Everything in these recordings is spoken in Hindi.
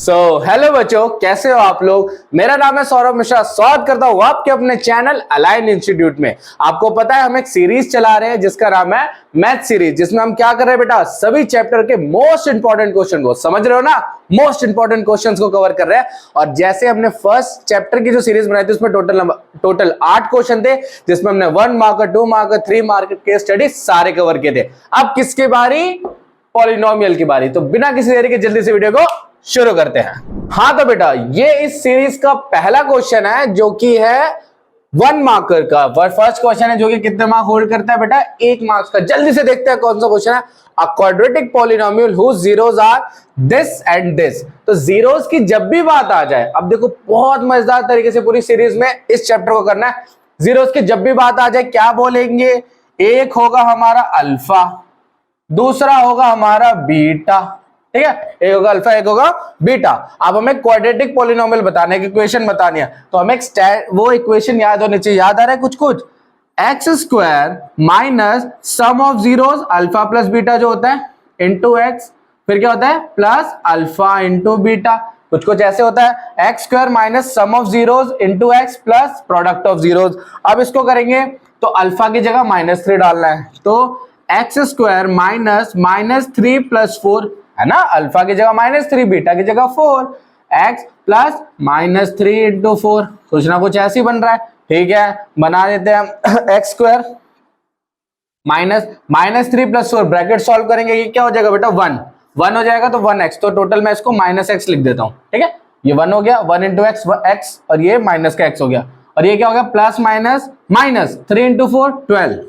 हेलो बच्चों, कैसे हो आप लोग। मेरा नाम है सौरभ मिश्रा। स्वागत करता हूं आपके अपने चैनल अलाइन इंस्टीट्यूट में। आपको पता है हम एक सीरीज चला रहे हैं जिसका नाम है मैथ सीरीज, जिसमें हम क्या कर रहे हैं बेटा, सभी चैप्टर के मोस्ट इंपॉर्टेंट क्वेश्चन को, समझ रहे हो ना, मोस्ट इंपॉर्टेंट क्वेश्चंस को कवर कर रहे हैं। और जैसे हमने फर्स्ट चैप्टर की जो सीरीज बनाई थी उसमें टोटल 8 क्वेश्चन थे, जिसमें हमने 1 marker, 2 marker, 3 marker case study सारे कवर किए थे। अब किसकी बारी? पॉलिनोमियल की बारी। तो बिना किसी देरी के जल्दी से वीडियो को शुरू करते हैं। हाँ तो बेटा, ये इस सीरीज का पहला क्वेश्चन है जो कि है 1 मार्कर का। फर्स्ट क्वेश्चन है जो कि कितने मार्क होल्ड करता है बेटा? 1 मार्क्स का। जल्दी से देखते हैं कौन सा क्वेश्चन है। A quadratic polynomial whose zeros are this and this. तो जीरोस की जब भी बात आ जाए, अब देखो बहुत मजेदार तरीके से पूरी सीरीज में इस चैप्टर को करना है। जीरोस की जब भी बात आ जाए क्या बोलेंगे? एक होगा हमारा अल्फा, दूसरा होगा हमारा बीटा, ठीक है। एक होगा अल्फा, एक होगा बीटा। अब हमें क्वाड्रेटिक पॉलिनोमियल बताने की इक्वेशन बतानी है, तो हमें वो इक्वेशन याद होनी चाहिए। याद आ रहा है कुछ कुछ? X square minus sum of zeros alpha plus beta जो होता है इंटू एक्स, फिर क्या होता है प्लस अल्फा इंटू बीटा। कुछ कुछ ऐसे होता है x square minus sum of zeros into x plus product of zeros. अब इसको करेंगे तो अल्फा की जगह -3 डालना है, तो एक्स स्क्वायर माइनस 3 प्लस 4 है ना, अल्फा की जगह -3, बीटा की जगह 4, एक्स प्लस -3 इंटू 4। कुछ ना कुछ ऐसे ही बन रहा है, ठीक है। बना देते हैं हम x square -3 plus 4, bracket solve करेंगे, ये क्या हो जाएगा बेटा? 1 हो जाएगा, तो 1x। तो टोटल मैं इसको -x लिख देता हूं, ठीक है। ये 1 हो गया, 1 इंटू x, और ये माइनस का x हो गया, और ये क्या हो गया? Plus minus 3 into 4 12।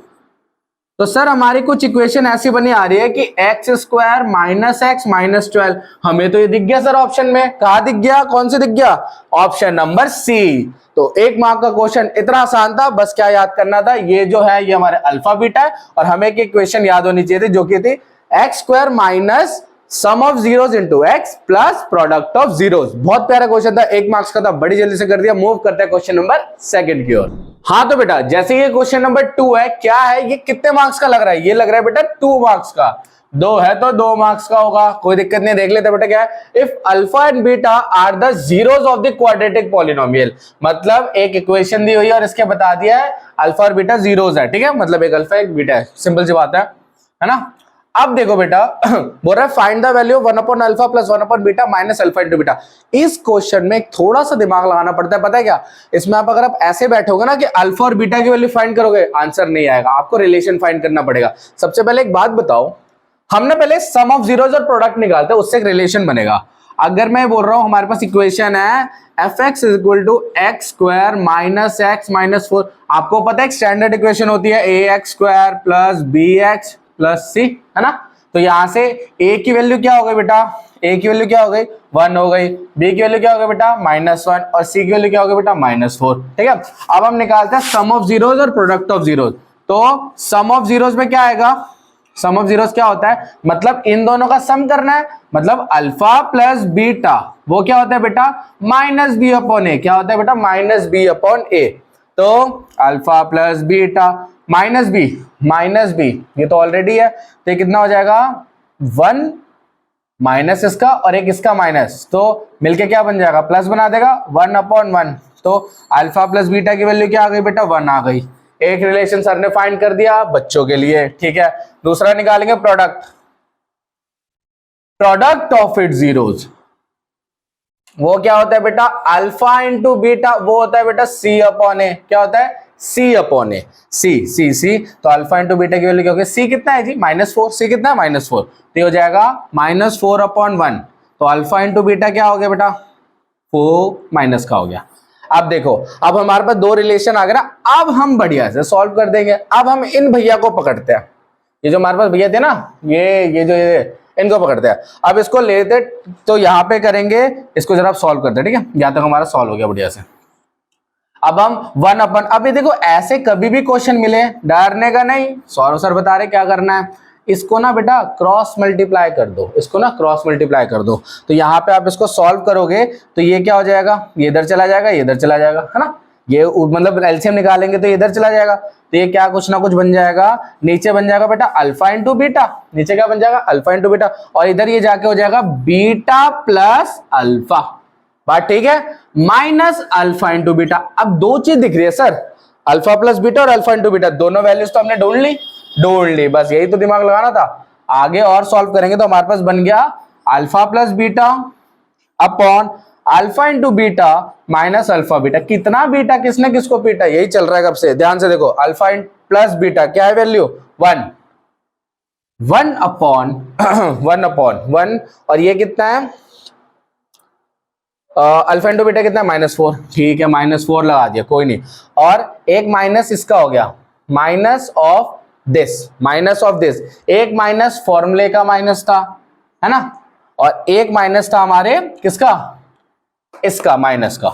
तो सर हमारी कुछ इक्वेशन ऐसी बनी आ रही है कि x square minus X minus 12। हमें तो ये दिख गया सर ऑप्शन में। कहा दिख गया? कौन से दिख गया? Option number C. तो 1 मार्क का क्वेश्चन इतना आसान था, बस क्या याद करना था, ये जो है ये हमारे अल्फा बीटा है, और हमें एक इक्वेशन याद होनी चाहिए थी जो कि थी x square minus sum of zeros into x plus product of zeros. बहुत प्यारा क्वेश्चन था, 1 मार्क्स का था, बड़ी जल्दी से कर दिया। मूव करते हैं क्वेश्चन नंबर 2 की ओर। हाँ तो बेटा, जैसे ये क्वेश्चन नंबर 2 है, क्या है ये? कितने मार्क्स का लग रहा है? ये लग रहा है बेटा 2 मार्क्स का। 2 है तो 2 मार्क्स का होगा, कोई दिक्कत नहीं। देख लेते बेटा क्या है। If alpha and beta are the zeros of the quadratic polynomial, मतलब एक इक्वेशन दी हुई है और इसके बता दिया है अल्फा और बीटा जीरोस है, ठीक है। मतलब एक अल्फा एक बीटा है, सिंपल सी बात है ना। अब देखो बेटा बोल रहा है find the value 1 upon alpha plus 1 upon beta minus alpha into beta. इस क्वेश्चन में थोड़ा सा दिमाग लगाना पड़ता है, पता है क्या? इसमें अगर आप ऐसे बैठोगे ना कि अल्फा और बीटा की वैल्यू फाइंड करोगे, आंसर नहीं आएगा, आपको रिलेशन फाइंड करना पड़ेगा। सबसे पहले एक बात बताओ, हमने पहले सम ऑफ जीरोस और प्रोडक्ट निकालते हैं, उससे एक रिलेशन बनेगा। अगर मैं बोल रहा हूं हमारे पास इक्वेशन है F X is equal to X square minus X minus 4, आपको पता है स्टैंडर्ड इक्वेशन होती है A X square plus B X plus C, है ना। तो यहां से a की वैल्यू क्या हो गई बेटा? a की वैल्यू क्या हो गई? 1 हो गई। b की वैल्यू क्या हो गई बेटा? -1, और c की वैल्यू क्या हो गई बेटा? -4, ठीक है। अब हम निकालते हैं सम ऑफ जीरोस और प्रोडक्ट ऑफ जीरोस। तो सम ऑफ जीरोस में क्या आएगा? सम ऑफ जीरोस क्या होता है? मतलब इन दोनों का सम करना है, मतलब अल्फा प्लस बीटा, वो क्या होता है बेटा? -b upon a। क्या होता है बेटा? -b upon a। तो alpha plus beta minus B, ये तो ऑलरेडी है, तो ये कितना हो जाएगा? 1 माइनस इसका और एक इसका माइनस, तो मिलके क्या बन जाएगा? प्लस बना देगा 1 अपॉन 1। तो अल्फा प्लस बीटा की वैल्यू क्या आ गई बेटा? 1 आ गई। एक रिलेशन सर ने फाइंड कर दिया बच्चों के लिए, ठीक है। दूसरा निकालेंगे प्रोडक्ट ऑफ इट जीरोस। वो क्या होता है बेटा? अल्फा इंटू बीटा, वो होता है बेटा सी अपॉन ए। क्या होता है? सी अपॉन ए। सी। तो अल्फा इंटू बीटा की वैल्यू क्या होगी? सी कितना है जी? -4। सी कितना है? -4। तो हो जाएगा -4 अपॉन 1। तो अल्फा इंटू बीटा क्या हो गया बेटा? 4 माइनस का हो गया। अब देखो, अब हमारे पास 2 रिलेशन आ गए ना, अब हम बढ़िया से सॉल्व कर देंगे। अब हम इन भैया को पकड़ते हैं, ये जो हमारे पास भैया थे ना, ये इनको पकड़ते हैं। अब इसको लेते, तो यहाँ पे करेंगे, इसको जरा सॉल्व करते हैं, ठीक है। यहाँ तक हमारा सॉल्व हो गया बढ़िया से। अब हम 1 अपन, अब ये देखो ऐसे कभी भी क्वेश्चन मिले डरने का नहीं। सौरभ सर बता रहे क्या करना है, इसको ना बेटा क्रॉस मल्टीप्लाई कर दो, इसको ना क्रॉस मल्टीप्लाई कर दो। तो यहाँ पे आप इसको सॉल्व करोगे तो ये क्या हो जाएगा? ये इधर चला जाएगा, ये इधर चला जाएगा, है ना। ये मतलब एलसीएम निकालेंगे तो इधर चला जाएगा, तो ये क्या कुछ ना कुछ बन जाएगा, नीचे बन जाएगा बेटा अल्फा इंटू बीटा, नीचे क्या बन जाएगा अल्फा इंटू बीटा, और इधर ये जाके हो जाएगा बीटा प्लस अल्फा। बात ठीक है, माइनस अल्फा इंटू बीटा। अब दो चीज दिख रही है सर, अल्फा प्लस बीटा और अल्फा इंटू बीटा, दोनों वैल्यूज तो हमने ढूंढ ली, बस यही तो दिमाग लगाना था। आगे और सॉल्व करेंगे तो हमारे पास बन गया alpha plus beta upon alpha into beta minus alpha beta. कितना बीटा किसने किसको पीटा, यही चल रहा है कब से, ध्यान से देखो। अल्फा प्लस बीटा क्या है वैल्यू 1, 1 अपॉन 1 और ये कितना है अल्फा इंटू बीटा कितना है -4, ठीक है -4 लगा दिया कोई नहीं, और एक माइनस इसका हो गया माइनस ऑफ दिस, एक माइनस फॉर्मूले का माइनस था है ना, और एक माइनस था हमारे किसका, इसका माइनस का,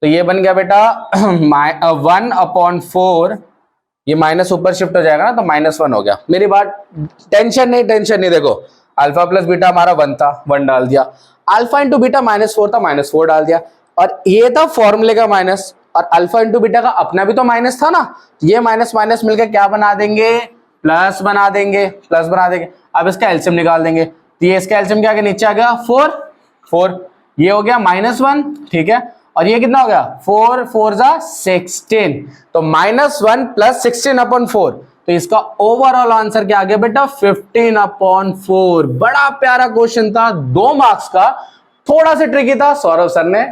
तो ये बन गया बेटा 1/4, ये माइनस ऊपर शिफ्ट हो जाएगा ना तो -1 हो गया। मेरी बात टेंशन नहीं, देखो अल्फा प्लस बीटा हमारा 1 था, 1 डाल दिया, अल्फा इंटू बीटा -4 था, -4 डाल दिया, और ये था फॉर्मूले का माइनस, और अल्फा इंटू बीटा का अपना भी तो माइनस था ना, ये माइनस माइनस मिलकर क्या बना देंगे, प्लस बना देंगे। अब इसका एलसीएम निकाल देंगे, तो ये इसका एलसीएम क्या, नीचे आ गया 4, ये हो गया -1, ठीक है, और ये कितना हो गया 4 4 जा 16, तो -1 प्लस 16/4, तो इसका ओवरऑल आंसर क्या आ गया बेटा 15/4। बड़ा प्यारा क्वेश्चन था, 2 मार्क्स का, थोड़ा सा ट्रिकी था, सौरभ सर ने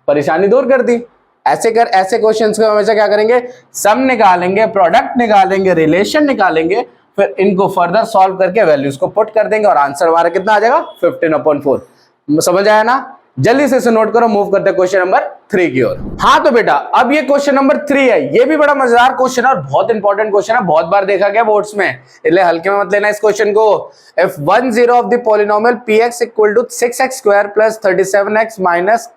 परेशानी दूर कर दी। ऐसे क्वेश्चंस को हमेशा क्या करेंगे, सम निकालेंगे, प्रोडक्ट निकालेंगे, रिलेशन निकालेंगे, फिर इनको फर्दर सॉल्व करके वैल्यूज को पुट कर देंगे और आंसर हमारा कितना आ जाएगा 15/4। समझ आया ना, जल्दी से इसे नोट करो, मूव करते हैं क्वेश्चन नंबर 3 की ओर। हाँ तो बेटा अब ये क्वेश्चन नंबर 3 है, ये भी बड़ा मजेदार क्वेश्चन है और बहुत इंपॉर्टेंट क्वेश्चन है, बहुत बार देखा गया बोर्ड्स में, इसलिए हल्के में मत लेना इस क्वेश्चन को। If 1 0 of the polynomial px equal to 6x² plus 37x minus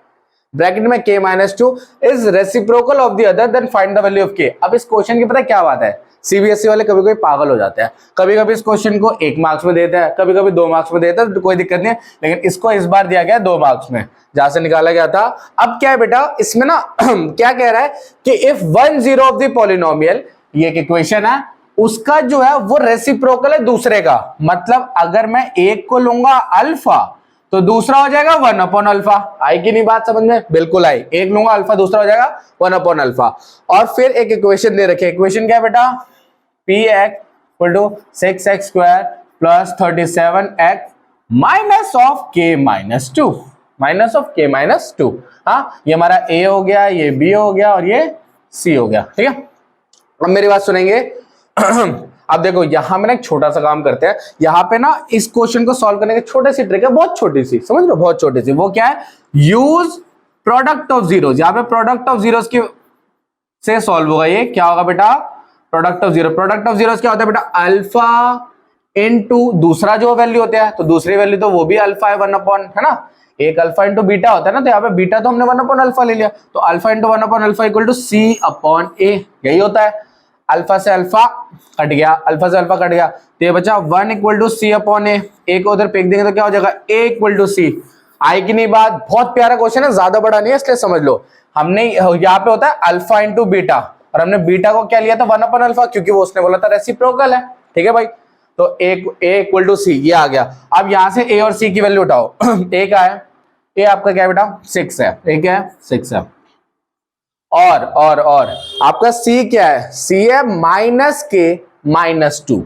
bracket में k - 2 is reciprocal of the other, then find the value of k। अब इस क्वेश्चन की पता है क्या बात है, सीबीएसई वाले कभी कभी पागल हो जाते हैं, कभी कभी इस क्वेश्चन को 1 मार्क्स में देते हैं, कभी कभी 2 मार्क्स में देते हैं, तो कोई दिक्कत नहीं है, लेकिन इसको इस बार दिया गया 2 मार्क्स में, जहां से निकाला गया था। अब क्या है बेटा इसमें ना क्या कह रहा है कि इफ 1 0 ऑफ द पॉलिनोमियल, ये एक इक्वेशन है, उसका जो है वो रेसिप्रोकल है दूसरे का, मतलब अगर मैं एक को लूंगा अल्फा तो दूसरा हो जाएगा 1/अल्फा। आई कि नहीं बात समझ में, बिल्कुल आई, एक लूंगा अल्फा दूसरा हो जाएगा 1/अल्फा। और फिर एक इक्वेशन दे रखे, इक्वेशन क्या है बेटा px equal to 6x² plus 37x minus of k - 2, हाँ ये हमारा a हो गया, ये b हो गया और ये c हो गया, ठीक है। अब मेरी बात सुनेंगे अब देखो यहां में ना एक छोटा सा काम करते हैं, यहां पे ना इस क्वेश्चन को सॉल्व करने की छोटी सी ट्रिक है, बहुत छोटी सी, समझ लो बहुत छोटी सी। वो क्या है, यूज प्रोडक्ट ऑफ जीरोस, यहां पे प्रोडक्ट ऑफ जीरोस की से सॉल्व होगा। ये क्या होगा बेटा, प्रोडक्ट ऑफ जीरोस क्या होता है बेटा, अल्फा इनटू दूसरा जो वैल्यू होता है, तो दूसरी वैल्यू तो वो भी अल्फा है 1 है ना, एक अल्फा इंटू बीटा होता है ना, तो यहाँ पे बीटा तो हमने 1/अल्फा ले लिया, तो अल्फा इंटू 1/अल्फा इक्वल टू c/a, यही होता है। अल्फा से अल्फा कट गया, तो ये बचा 1 इक्वल टू c/a, a को उधर फेंक देंगे तो क्या हो जाएगा a इक्वल टू c। आई की नहीं बात, बहुत प्यारा क्वेश्चन है, ज्यादा बड़ा नहीं है इसलिए समझ लो। हमने यहाँ पे होता है अल्फा इंटू बीटा, और हमने बीटा को क्या लिया था 1/अल्फा, क्योंकि वो उसने बोला था रेसिप्रोकल है, ठीक है भाई। तो a इक्वल टू c, ये आ गया। अब यहां से a और c की वैल्यू उठाओ a का है, a आपका क्या है बेटा 6 है, a क्या है 6 है, और आपका c क्या है, c है -k - 2,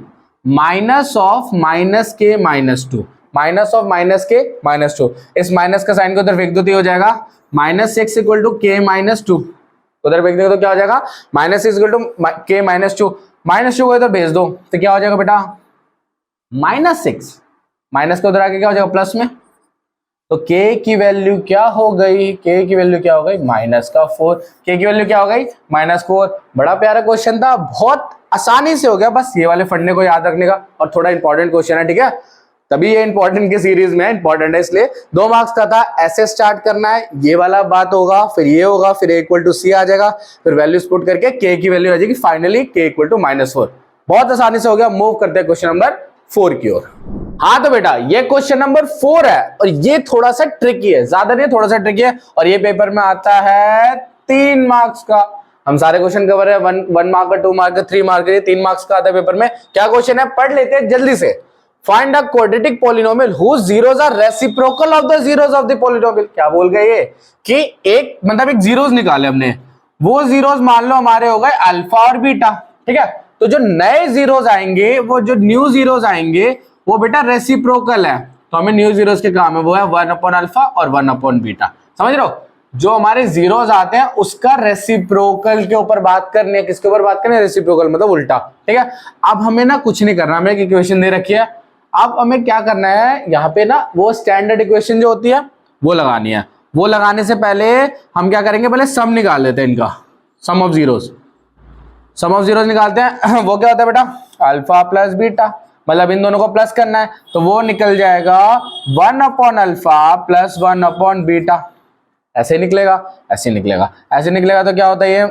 minus of -k - 2, minus of -k - 2, इस माइनस का साइन को उधर फेंक दो तो हो जाएगा -6 इक्वल टू k - 2, उधर फेंक देंगे तो क्या हो जाएगा -6 इक्वल टू k - 2, -2 को इधर भेज दो तो क्या हो जाएगा बेटा -6, माइनस का उधर आके क्या हो जाएगा प्लस में, तो k की वैल्यू क्या हो गई, k की वैल्यू क्या हो गई -4, k की वैल्यू क्या हो गई -4। बड़ा प्यारा क्वेश्चन था, बहुत आसानी से हो गया, बस ये वाले फंडे को याद रखने का, और थोड़ा इंपॉर्टेंट क्वेश्चन है, ठीक है, तभी ये इंपॉर्टेंट की सीरीज में इंपॉर्टेंट है, इसलिए 2 मार्क्स का था। ऐसे स्टार्ट करना है, ये वाला बात होगा, फिर ये होगा, फिर a इक्वल टू c आ जाएगा, फिर वैल्यूज पुट करके k की वैल्यू आ जाएगी फाइनली k इक्वल टू -4। बहुत आसानी से हो गया। मूव करते हैं क्वेश्चन नंबर 4 की ओर। हाँ तो बेटा ये क्वेश्चन नंबर 4 है और ये थोड़ा सा ट्रिकी है, ज्यादा नहीं थोड़ा सा ट्रिकी है, और ये पेपर में आता है 3 मार्क्स का। हम सारे क्वेश्चन कवर है, 1 मार्क का, 2 मार्क का, 3 मार्क का, 3 मार्क्स का आता है पेपर में। क्या क्वेश्चन है पढ़ लेते हैं जल्दी से। Find a quadratic polynomial whose zeros are reciprocal of the zeros of the polynomial. क्या बोल गए ये कि एक मतलब एक जीरोस निकाले हमने, वो जीरोस मान लो हमारे हो गए अल्फा और बीटा, ठीक है। तो जो नए जीरोस आएंगे, वो जो न्यू जीरोस आएंगे वो बेटा रेसिप्रोकल है। तो हमें न्यू जीरोस के काम है वो है 1 अपॉन अल्फा और 1 अपॉन बीटा। समझ रहे हो, जो हमारे जीरोस आते हैं उसका रेसिप्रोकल के ऊपर बात करनी है। किसके ऊपर बात करनी है? रेसिप्रोकल मतलब उल्टा, ठीक है। अब हमें ना कुछ नहीं करना, हमें एक इक्वेशन दे रखी है। अब हमें क्या करना है, यहाँ पे ना वो स्टैंडर्ड इक्वेशन जो होती है वो लगानी है। वो लगाने से पहले हम क्या करेंगे, पहले सम निकाल लेते हैं इनका, sum of zeros. Sum of zeros निकालते हैं। वो क्या होता है बेटा? अल्फा प्लस बीटा, मतलब इन दोनों को प्लस करना है, तो वो निकल जाएगा 1 upon alpha plus 1 upon beta. ऐसे निकलेगा, ऐसे निकलेगा, ऐसे निकलेगा। तो क्या होता है ये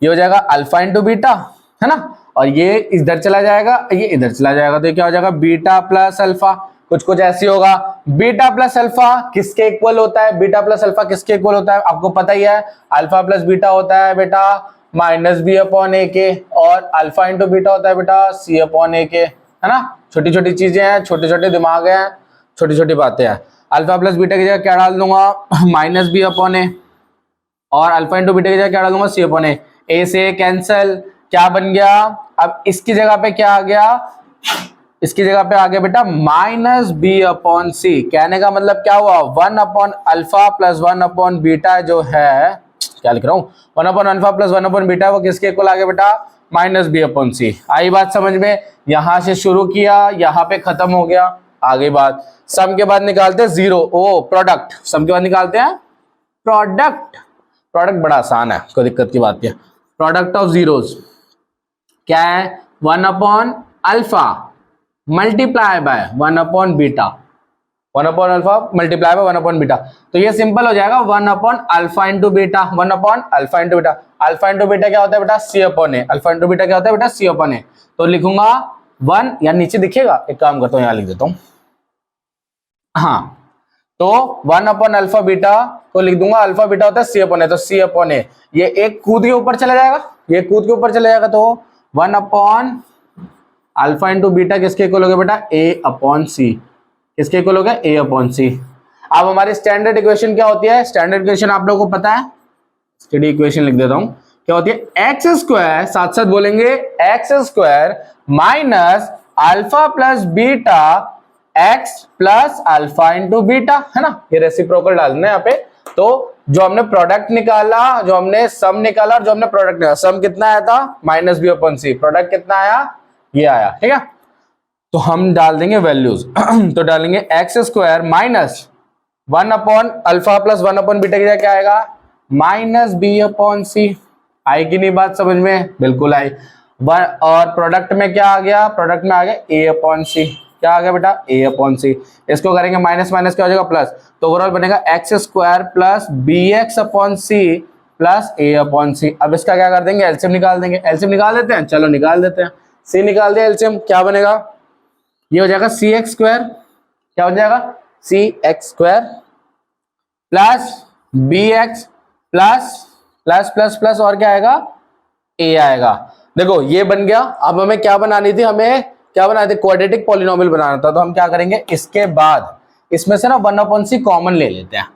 हो जाएगा अल्फा इंटू बीटा, है ना, और ये इधर चला जाएगा, ये इधर चला जाएगा, तो ये क्या हो जाएगा बीटा प्लस अल्फा। कुछ कुछ ऐसी होगा। बीटा प्लस अल्फा किसके इक्वल होता है? बीटा प्लस अल्फा किसके इक्वल होता है? आपको पता ही है, अल्फा प्लस बीटा होता है बेटा माइनस बी अपॉन ए के, और अल्फा इंटू बीटा होता है बेटा सी अपॉन ए के, है ना। छोटी छोटी चीजें हैं, छोटे छोटे दिमाग हैं, छोटी छोटी बातें हैं। अल्फा प्लस बीटा की जगह क्या डाल दूंगा? माइनस बी अपॉन ए, और अल्फा इंटू बीटा की जगह क्या डाल दूंगा? सी अपॉन ए। ए से कैंसिल, क्या बन गया? अब इसकी जगह पे क्या आ गया? इसकी जगह पे आ गया बेटा माइनस बी अपॉन सी। कहने का मतलब क्या हुआ? 1 upon alpha plus 1 upon beta जो है, क्या लिख रहा हूं, 1 upon alpha plus 1 upon beta, वो किसके इक्वल आ गया बेटा? माइनस बी अपॉन सी। आई बात समझ में? यहां से शुरू किया, यहां पे खत्म हो गया, आगे बात। सम के बाद निकालते हैं जीरो, ओ प्रोडक्ट। सम के बाद निकालते हैं प्रोडक्ट। प्रोडक्ट बड़ा आसान है, कोई दिक्कत की बात नहीं है। प्रोडक्ट ऑफ जीरोस क्या है? 1 upon alpha multiply by 1 upon beta, 1 upon alpha multiply by 1 upon beta. तो ये सिंपल हो जाएगा 1 upon alpha into beta, 1 upon alpha into beta. Alpha into beta क्या होता है बेटा? सी upon A. Alpha into beta क्या होता है बेटा? सी अपॉन ए। तो लिखूंगा 1, या नीचे दिखेगा, एक काम करता हूं यहां लिख देता हूं, हाँ। तो 1 अपॉन अल्फा बीटा को लिख दूंगा, अल्फा बीटा होता है सी अपॉन ए, तो सी अपॉन ए। ये एक कूद के ऊपर चला जाएगा, ये कूद के ऊपर चला जाएगा, तो 1 अपॉन अल्फा इंटू बीटा किसके इक्वल हो गया बेटा? ए अपॉन सी। किसके इक्वल हो गया? ए अपॉन सी। अब हमारी स्टैंडर्ड इक्वेशन क्या होती है? स्टैंडर्ड इक्वेशन आप लोगों को पता है, स्टडी इक्वेशन लिख देता हूं, क्या होती है? एक्स स्क्वायर, साथ साथ बोलेंगे, x square minus alpha plus beta x plus alpha into beta, है ना। ये रेसिप्रोकल डालना है यहाँ पे। तो जो हमने प्रोडक्ट निकाला, जो हमने सम निकाला, और जो हमने प्रोडक्ट निकाला, सम कितना आया था? माइनस बी अपॉन सी। प्रोडक्ट कितना आया? ये आया, ठीक है। तो हम डाल देंगे वैल्यूज तो डालेंगे x square minus 1 upon alpha plus 1 upon beta की जगह क्या आएगा? माइनस बी अपॉन सी। आई कि नहीं बात समझ में? बिल्कुल आई। और प्रोडक्ट में क्या आ गया? प्रोडक्ट में आ गया ए अपॉन सी। क्या आ गया बेटा? ए अपॉन सी। इसको करेंगे माइनस माइनस क्या हो जाएगा? प्लस। तो ओवरऑल बनेगा X square plus B X upon C plus A upon C. अब इसका क्या कर देंगे? एलसीएम निकाल देंगे। एलसीएम निकाल देते हैं, चलो निकाल देते हैं। सी निकाल दिया एलसीएम, क्या बनेगा? ये हो जाएगा सी एक्स स्क्वायर, क्या हो जाएगा? C X square plus B X plus plus plus plus और क्या आएगा? ए आएगा। देखो ये बन गया। अब हमें क्या बनानी थी? हमें क्या बनाना था? क्वाड्रेटिक पॉलिनोमियल बनाना था। तो हम क्या करेंगे, इसके बाद इसमें से ना 1 अपॉन सी कॉमन ले लेते हैं।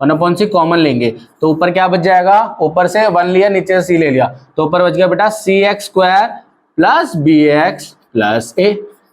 1 अपॉन सी कॉमन लेंगे तो ऊपर क्या बच जाएगा? ऊपर से 1 लिया, नीचे से सी ले लिया, तो ऊपर बच गया बेटा C X square plus B X plus A.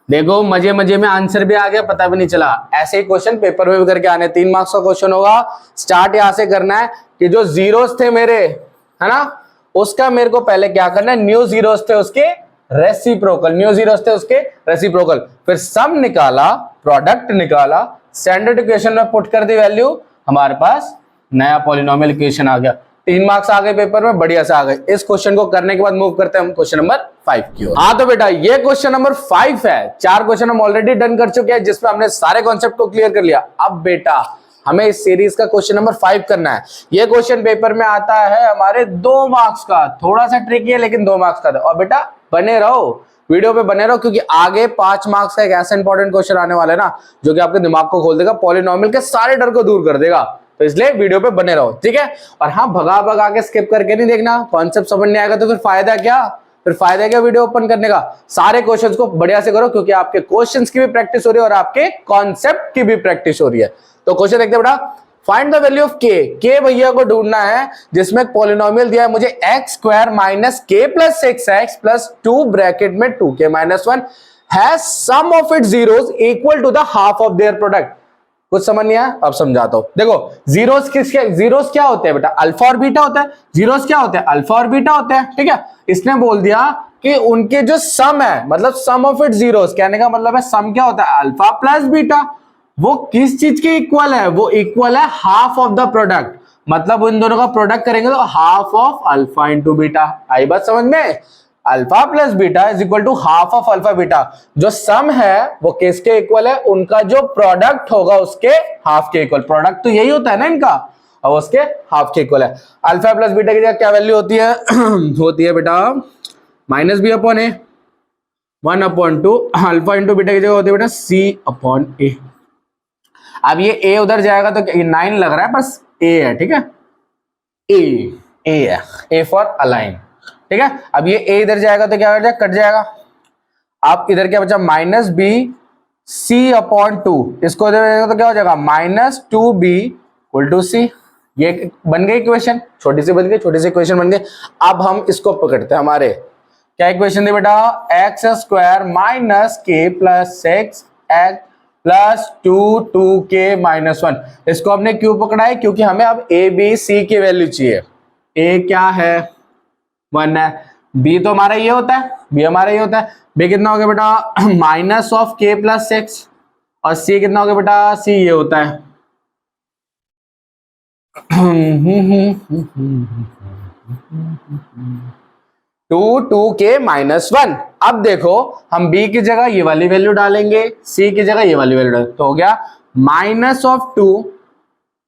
देखो मजे मजे में आंसर भी आ गया, पता भी नहीं चला। ऐसे ही क्वेश्चन पेपर में भी करके आने। 3 मार्क्स का क्वेश्चन होगा। स्टार्ट यहां से करना है कि जो जीरोस थे मेरे, है ना, उसका मेरे को पहले क्या करना है? न्यू जीरोस थे उसके रेसिप्रोकल, न्यू जीरोस थे उसके रेसिप्रोकल। फिर सम निकाला, प्रोडक्ट निकाला, स्टैंडर्ड इक्वेशन में पुट कर दी वैल्यू, हमारे पास नया पॉलिनोमियल इक्वेशन आ गया। 3 मार्क्स आ गए पेपर में, बढ़िया से आ गए। इस क्वेश्चन को करने के बाद मूव करते हैं हम क्वेश्चन नंबर 5 की ओर। हाँ तो बेटा ये क्वेश्चन नंबर 5 है। 4 क्वेश्चन हम ऑलरेडी डन कर चुके हैं, जिसमें हमने सारे कॉन्सेप्ट को क्लियर कर लिया। अब बेटा हमें इस सीरीज का क्वेश्चन नंबर 5 करना है। ये क्वेश्चन पेपर में आता है हमारे 2 मार्क्स का, थोड़ा सा ट्रिकी है लेकिन 2 मार्क्स का था। और बेटा बने रहो, वीडियो पे बने रहो, क्योंकि आगे 5 मार्क्स का एक ऐसा इंपॉर्टेंट क्वेश्चन आने वाला है ना, जो कि आपके दिमाग को खोल देगा, पॉलिनोमियल के सारे डर को दूर कर देगा। तो इसलिए वीडियो पे बने रहो, ठीक है। और हाँ, भगा भगा के स्किप करके नहीं देखना, कॉन्सेप्ट समझ नहीं आएगा तो फिर फायदा क्या वीडियो ओपन करने का। सारे क्वेश्चंस को बढ़िया से करो, क्योंकि आपके क्वेश्चंस की भी प्रैक्टिस हो रही है और आपके कॉन्सेप्ट की भी प्रैक्टिस हो रही है। तो क्वेश्चन देखते बेटा, फाइंड द वैल्यू ऑफ के भैया को ढूंढना है जिसमें एक पॉलिनोमियल दिया है मुझे x square minus k plus 6x plus 2 bracket में 2k minus 1 has sum of it zeros equal to the half of their product. कुछ समझ नहीं आया, अब समझाता हूं। देखो जीरोस क्या होते हैं बेटा, अल्फा और बीटा होता है। जीरोस क्या होते हैं, अल्फा और बीटा होते हैं, ठीक है। इसने बोल दिया कि उनके जो सम है, मतलब सम ऑफ इट जीरोस, कहने का मतलब है सम क्या होता है, अल्फा प्लस बीटा, वो किस चीज के इक्वल है, वो इक्वल है हाफ ऑफ द प्रोडक्ट। मतलब इन दोनों का प्रोडक्ट करेंगे तो half of alpha into beta. आई बात समझ में, alpha plus beta is equal to half of alpha beta. जो सम है वो किसके इक्वल है, उनका जो प्रोडक्ट होगा उसके हाफ के इक्वल। प्रोडक्ट तो यही होता है ना इनका, और उसके हाफ के इक्वल है। अल्फा प्लस बीटा की जगह क्या वैल्यू होती है होती है बेटा माइनस बी अपॉन ए, 1/2। अल्फा इंटू बीटा की जगह होती है बेटा सी अपॉन ए। अब ये ए उधर जाएगा तो ये 9 लग रहा है, बस ए है, ठीक है। ए है, ए फॉर अलाइन, ठीक है। अब ये ए इधर जाएगा तो क्या कट जाएगा। आप इधर क्या बचा, माइनस बी सी अपॉन 2, इसको इधर तो क्या हो जाएगा माइनस 2b इक्वल टू सी। ये बन गई इक्वेशन, छोटी सी इक्वेशन बन गई। अब हम इसको पकड़ते हैं, हमारे क्या इक्वेशन थी बेटा, x square minus k plus 6x plus 2k minus 1। इसको हमने क्यों पकड़ा है, क्योंकि हमें अब ए बी सी की वैल्यू चाहिए। ए क्या है, 1 है, बी तो हमारा ये होता है, बी हमारा ये होता है। बी कितना हो गया बेटा माइनस ऑफ के प्लस 6, और सी कितना हो गया बेटा, सी ये होता है 2k माइनस 1। अब देखो हम b की जगह ये वाली वैल्यू डालेंगे, c की जगह ये वाली वैल्यू डालेंगे, तो हो गया माइनस ऑफ 2,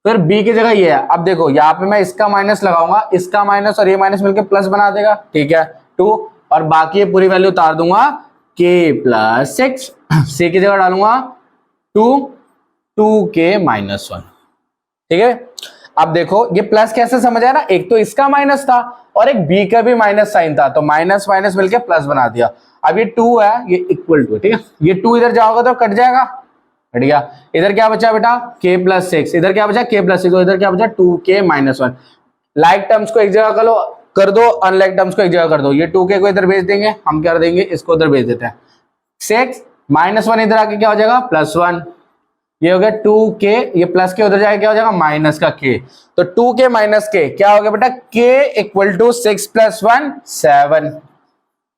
फिर b की जगह ये है। अब देखो यहाँ पे मैं इसका माइनस लगाऊंगा, इसका माइनस और ये माइनस मिलकर प्लस बना देगा, ठीक है 2, और बाकी ये पूरी वैल्यू उतार दूंगा k प्लस 6, c की जगह डालूंगा 2k माइनस 1, ठीक है। अब देखो ये प्लस कैसे समझ आया ना, एक तो इसका माइनस था और एक बी का भी माइनस साइन था, तो माइनस माइनस मिलके प्लस बना दिया। अब ये 2 है, ये इक्वल टू, ठीक है। ये 2 इधर जाओगे तो कट जाएगा, कट गया। इधर क्या बचा बेटा k प्लस 6, इधर क्या बचा k प्लस 6, तो इधर क्या बचा 2k माइनस 1। लाइक टर्म्स को एक जगह कर दो, अनलाइक टर्म्स को एक जगह कर दो। ये 2k को इधर भेज देंगे, हम क्या देंगे, इसको उधर भेज देते हैं। 6 माइनस 1 इधर आके क्या हो जाएगा प्लस 1, ये हो गया 2k, ये प्लस के उधर जाएगा क्या हो जाएगा माइनस का k, तो 2k माइनस k क्या हो गया बेटा k इक्वल टू 6 प्लस 1 7।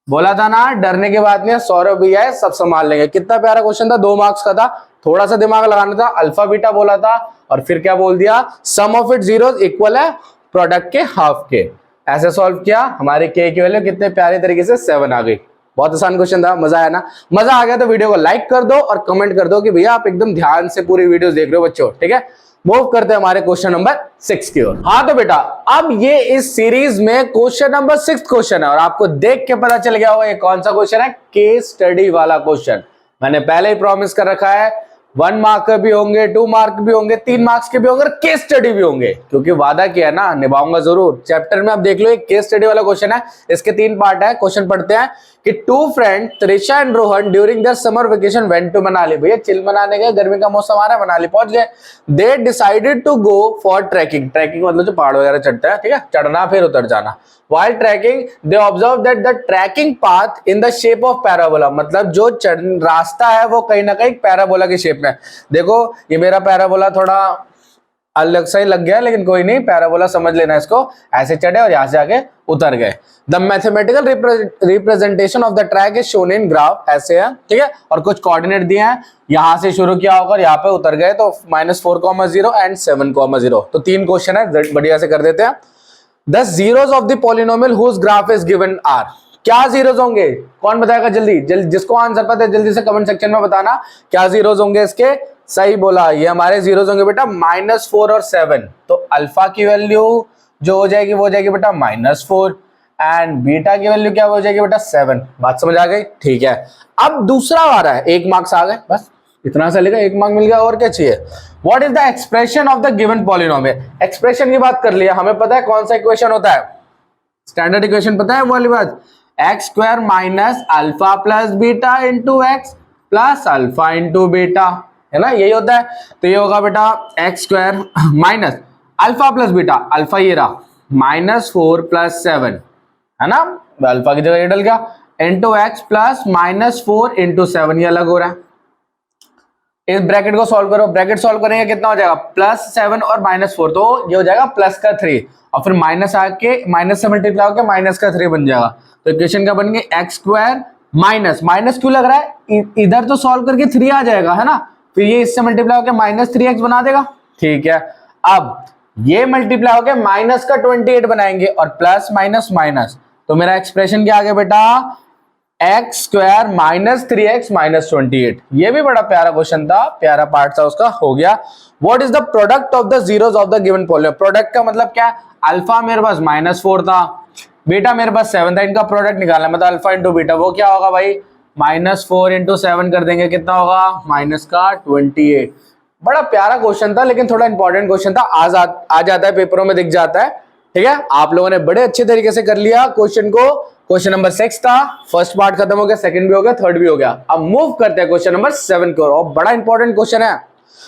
बोला था ना डरने की बात नहीं है, सौरभ भैया है सब संभाल लेंगे। कितना प्यारा क्वेश्चन था, 2 मार्क्स का था, थोड़ा सा दिमाग लगाना था। अल्फा बीटा बोला था और फिर क्या बोल दिया, सम ऑफ इट जीरोस इक्वल है प्रोडक्ट के हाफ के। ऐसे सॉल्व किया, हमारे k की वैल्यू कितने प्यारे तरीके से 7 आ गई। बहुत आसान क्वेश्चन था, मजा आया ना। मजा आ गया तो वीडियो को लाइक कर दो और कमेंट कर दो कि भैया आप एकदम ध्यान से पूरी वीडियो देख रहे हो बच्चों, ठीक है। मूव करते हैं हमारे क्वेश्चन नंबर 6 की ओर। हाँ तो बेटा अब ये इस सीरीज में क्वेश्चन नंबर 6 क्वेश्चन है, और आपको देख के पता चल गया होगा ये कौन सा क्वेश्चन है, केस स्टडी वाला क्वेश्चन। मैंने पहले ही प्रॉमिस कर रखा है 1 मार्क भी होंगे, 2 मार्क भी होंगे, 3 मार्क्स के भी होंगे, केस स्टडी भी होंगे, क्योंकि वादा किया ना, निभाऊंगा जरूर। चैप्टर में आप देख लो, एक केस स्टडी वाला क्वेश्चन है, इसके 3 पार्ट है। क्वेश्चन पढ़ते हैं कि 2 friend Trisha and Rohan during their summer vacation went to Manali. भैया चिल मनाने गए, गर्मी का मौसम आ रहा है, मनाली पहुंच गए। They decided to go for trekking, trekking मतलब जो पहाड़ वगैरह चढ़ता है, ठीक है, चढ़ना फिर उतर जाना। While trekking, they observed that the trekking path in the shape of parabola, मतलब जो रास्ता है वो कहीं ना कहीं पैराबोला की शेप में। देखो ये मेरा पैराबोला थोड़ा अलग सा ही लग गया, लेकिन कोई नहीं, पैराबोला समझ लेना इसको। ऐसे चढ़े और यहाँ से आगे उतर गए। The mathematical representation of the track is shown in graph, ऐसे है, ठीक है, और कुछ कोऑर्डिनेट दिए हैं। यहाँ से शुरू किया होकर यहाँ पे उतर गए, तो -4,0 एंड 7,0। तो 3 क्वेश्चन है, बढ़िया से कर देते हैं। The zeros of the polynomial whose graph is given are, क्या जीरोस होंगे, कौन बताएगा जल्दी जिसको आंसर पता है जल्दी से कमेंट सेक्शन में बताना क्या जीरोस होंगे इसके। सही बोला, ये हमारे जीरोस होंगे बेटा -4 और 7। तो अल्फा की वैल्यू जो हो जाएगी वो हो जाएगी बेटा -4, एंड बीटा की वैल्यू क्या हो जाएगी बेटा 7। बात समझ आ गई, ठीक है। अब दूसरा आ रहा है, 1 मार्क्स आ गए, बस इतना सा लिखा, 1 मार्क मिल गया, और क्या चाहिए। What is the expression of the given polynomial. Expression की बात कर लिया, हमें पता है कौन सा इक्वेशन होता है, स्टैंडर्ड इक्वेशन पता है वो वाली बात, x square minus alpha plus beta into x plus alpha into beta, है ना, यही होता है। तो ये होगा बेटा x square minus alpha plus beta, alpha ये रहा -4 + 7, है ना, अल्फा की जगह ये डल गया, इंटू एक्स प्लस -4 × 7, ये अलग हो रहा है। इस ब्रैकेट को सॉल्व करो, ब्रैकेट सॉल्व करेंगे कितना हो जाएगा, +7 और -4, तो ये हो जाएगा +3, और फिर माइनस आके माइनस से मल्टीप्लाई होकर -3 बन जाएगा। तो इक्वेशन क्या बन गई, एक्स स्क्वायर माइनस, माइनस क्यों लग रहा है, इधर तो सॉल्व करके 3 आ जाएगा, है ना, फिर ये इससे मल्टीप्लाई होकर -3x बना देगा, ठीक है। अब ये मल्टीप्लाई होकर माइनस का 28 बनाएंगे और प्लस माइनस माइनस, तो मेरा एक्सप्रेशन क्या आ गया बेटा, एक्स स्क्वायर -3x -28। ये भी बड़ा प्यारा क्वेश्चन था, प्यारा पार्ट था उसका, हो गया। What is the product of the zeros of the given polynomial. Product का मतलब क्या, अल्फा मेरे पास -4 था, बीटा मेरे पास 7 था, इनका प्रोडक्ट निकालना, मतलब अल्फा इंटू बीटा, वो क्या होगा भाई, -4 × 7 कर देंगे, कितना होगा, -28। बड़ा प्यारा क्वेश्चन था, लेकिन थोड़ा इंपॉर्टेंट क्वेश्चन था, आ जाता है पेपरों में, दिख जाता है, ठीक है। आप लोगों ने बड़े अच्छे तरीके से कर लिया क्वेश्चन को। क्वेश्चन नंबर 6 था, फर्स्ट पार्ट खत्म हो गया, सेकंड भी हो गया, थर्ड भी हो गया। अब मूव करते हैं क्वेश्चन नंबर 7 की ओर, और बड़ा इंपॉर्टेंट क्वेश्चन है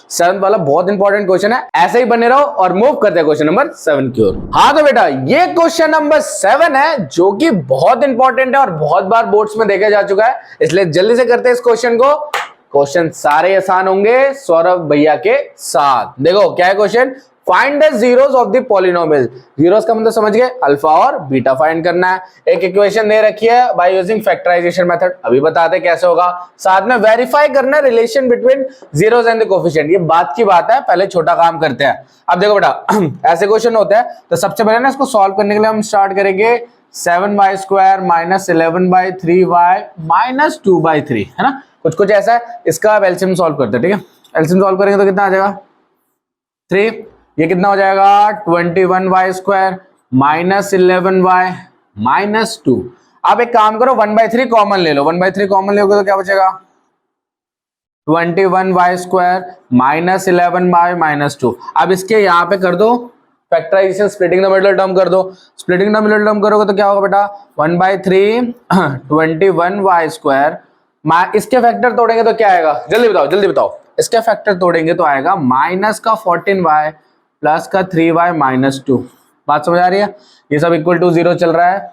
7 वाला, बहुत इंपॉर्टेंट क्वेश्चन है, ऐसे ही बने रहो और मूव करते हैं क्वेश्चन नंबर 7 की ओर। हाँ तो बेटा ये क्वेश्चन नंबर 7 है, जो कि बहुत इंपॉर्टेंट है और बहुत बार बोर्ड्स में देखा जा चुका है, इसलिए जल्दी से करते हैं इस क्वेश्चन को। क्वेश्चन सारे आसान होंगे सौरभ भैया के साथ। देखो क्या है question, find the zeros of the polynomial. Zeros का मतलब समझ गए, अल्फा और बीटा फाइंड करना है। एक इक्वेशन दे रखी है बाय यूजिंग फैक्टराइजेशन मेथड, अभी बताते हैं कैसे होगा। साथ में वेरीफाई करना है relation between zeros and the coefficient. ये बात की बात है, पहले छोटा काम करते हैं। अब देखो बेटा ऐसे क्वेश्चन होते हैं, तो सबसे पहले ना इसको सॉल्व करने के लिए हम स्टार्ट करेंगे 7y² - 11/3y - 2/3, है ना, कुछ ऐसा है। इसका अब एलसीएम सॉल्व करते हैं, ठीक है। एलसीएम सॉल्व करेंगे तो कितना आ जाएगा, 3, ये कितना हो जाएगा, 21y² - 11y - 2। आप एक काम करो, 1/3 कॉमन ले लो, 1/3 कॉमन लोगे तो क्या बचेगा, 21y² - 11y - 2। अब इसके यहाँ पे कर दो factorization, splitting the middle term कर दो। स्प्लिटिंग द मिडिल टर्म करोगे तो क्या होगा बेटा, 1/3 21y², इसके फैक्टर तोड़ेंगे तो क्या आएगा, जल्दी बताओ जल्दी बताओ, इसके फैक्टर तोड़ेंगे तो आएगा -14y + 3y - 2। बात समझ आ रही है, ये सब इक्वल टू 0 चल रहा है।